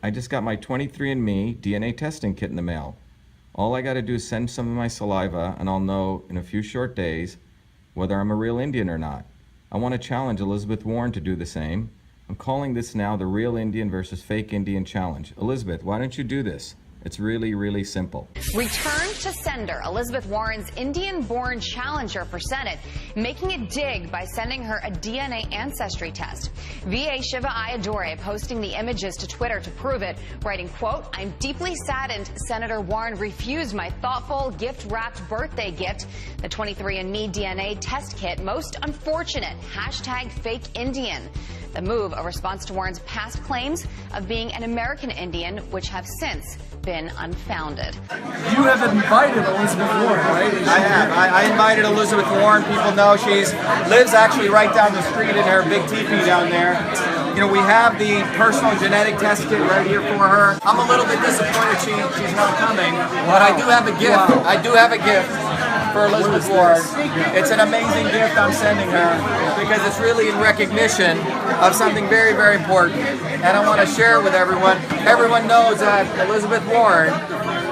I just got my 23andMe DNA testing kit in the mail. All I gotta do is send some of my saliva and I'll know in a few short days whether I'm a real Indian or not. I want to challenge Elizabeth Warren to do the same. I'm calling this now the Real Indian versus Fake Indian Challenge. Elizabeth, why don't you do this? It's really, really simple. Return to sender. Elizabeth Warren's Indian-born challenger for Senate, making a dig by sending her a DNA ancestry test. VA Shiva Ayyadurai posting the images to Twitter to prove it, writing, quote, "I'm deeply saddened Senator Warren refused my thoughtful, gift-wrapped birthday gift, the 23andMe DNA test kit. Most unfortunate. Hashtag fake Indian." The move, a response to Warren's past claims of being an American Indian, which have since been unfounded. You have invited Elizabeth Warren, right? I have. I invited Elizabeth Warren. People know she lives actually right down the street in her big teepee down there. You know, we have the personal genetic test kit right here for her. I'm a little bit disappointed she's not coming, but I do have a gift. Wow. I do have a gift for Elizabeth Warren. It's an amazing gift I'm sending her because it's really in recognition of something very, very important. And I want to share it with everyone. Everyone knows that Elizabeth Warren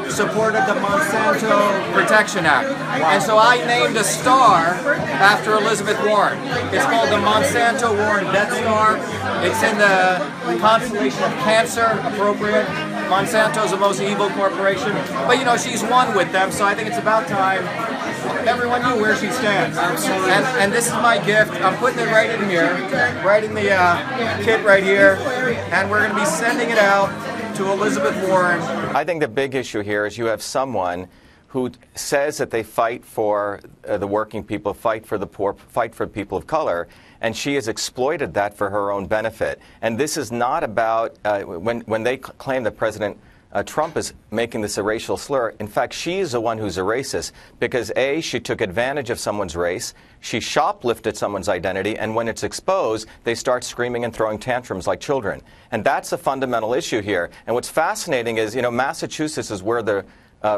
supported the Monsanto Protection Act. And so I named a star after Elizabeth Warren. It's called the Monsanto Warren Death Star. It's in the constellation of Cancer, appropriate. Monsanto's the most evil corporation. But you know, she's one with them, so I think it's about time everyone knew where she stands. Absolutely. And this is my gift. I'm putting it right in here, right in the kit right here, and we're going to be sending it out to Elizabeth Warren. I think the big issue here is you have someone who says that they fight for the working people, fight for the poor, fight for people of color, and she has exploited that for her own benefit. And this is not about, when they claim that President Trump is making this a racial slur. In fact, she is the one who's a racist because, A, she took advantage of someone's race, she shoplifted someone's identity, and when it's exposed, they start screaming and throwing tantrums like children. And that's a fundamental issue here. And what's fascinating is, you know, Massachusetts is where the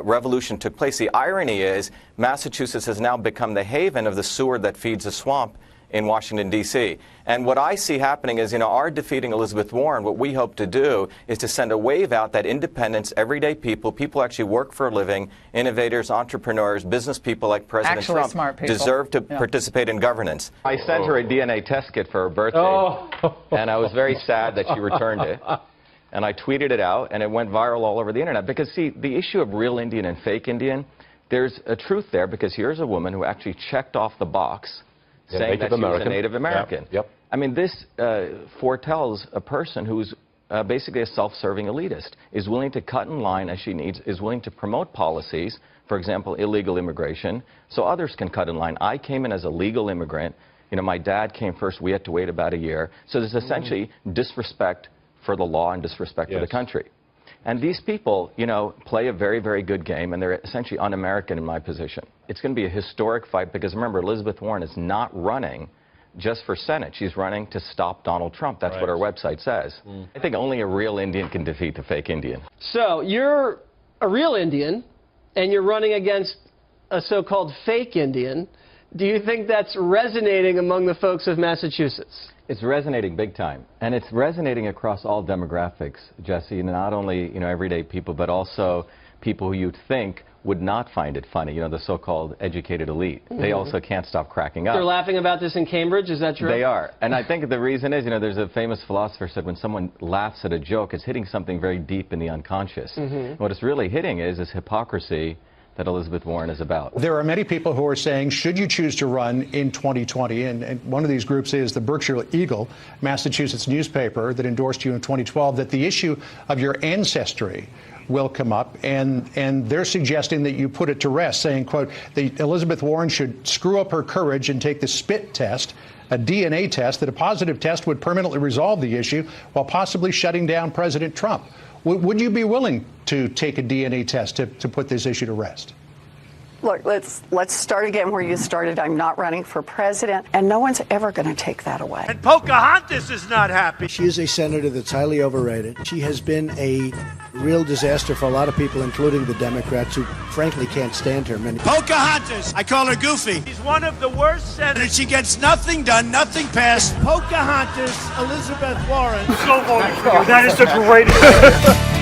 revolution took place. The irony is Massachusetts has now become the haven of the sewer that feeds the swamp in Washington, D.C. And what I see happening is, you know, our defeating Elizabeth Warren, what we hope to do is to send a wave out that independents, everyday people who actually work for a living, innovators, entrepreneurs, business people like President Trump deserve to participate in governance. I sent her a DNA test kit for her birthday, and I was very sad that she returned it. And I tweeted it out, and it went viral all over the internet. Because, see, the issue of real Indian and fake Indian, there's a truth there, because here's a woman who actually checked off the box saying that she was a Native American. Yep. I mean, this foretells a person who's basically a self-serving elitist, is willing to cut in line as she needs, is willing to promote policies, for example, illegal immigration, so others can cut in line. I came in as a legal immigrant. You know, my dad came first. We had to wait about a year. So there's essentially disrespect for the law and disrespect for the country. And these people, you know, play a very, very good game, and they're essentially un-American in my position. It's going to be a historic fight because, remember, Elizabeth Warren is not running just for Senate. She's running to stop Donald Trump. That's what her website says. I think only a real Indian can defeat the fake Indian. So you're a real Indian, and you're running against a so-called fake Indian. Do you think that's resonating among the folks of Massachusetts? It's resonating big time, and it's resonating across all demographics, Jesse, not only, you know, everyday people, but also people who you'd think would not find it funny, you know, the so-called educated elite. They also can't stop cracking up. They're laughing about this in Cambridge, is that true? They are, and I think the reason is, you know, there's a famous philosopher said when someone laughs at a joke, it's hitting something very deep in the unconscious. What it's really hitting is hypocrisy that Elizabeth Warren is about. There are many people who are saying, should you choose to run in 2020, and one of these groups is the Berkshire Eagle, Massachusetts newspaper that endorsed you in 2012, that the issue of your ancestry will come up, and they're suggesting that you put it to rest, saying, quote, that Elizabeth Warren should screw up her courage and take the spit test, a DNA test, that a positive test would permanently resolve the issue while possibly shutting down President Trump. Would you be willing to take a DNA test to put this issue to rest? Look, let's start again where you started. I'm not running for president, and no one's ever going to take that away. And Pocahontas is not happy. She is a senator that's highly overrated. She has been a real disaster for a lot of people, including the Democrats, who frankly can't stand her. Many. Pocahontas. I call her Goofy. She's one of the worst senators. She gets nothing done, nothing passed. Pocahontas, Elizabeth Warren. So voting for you. That is the greatest.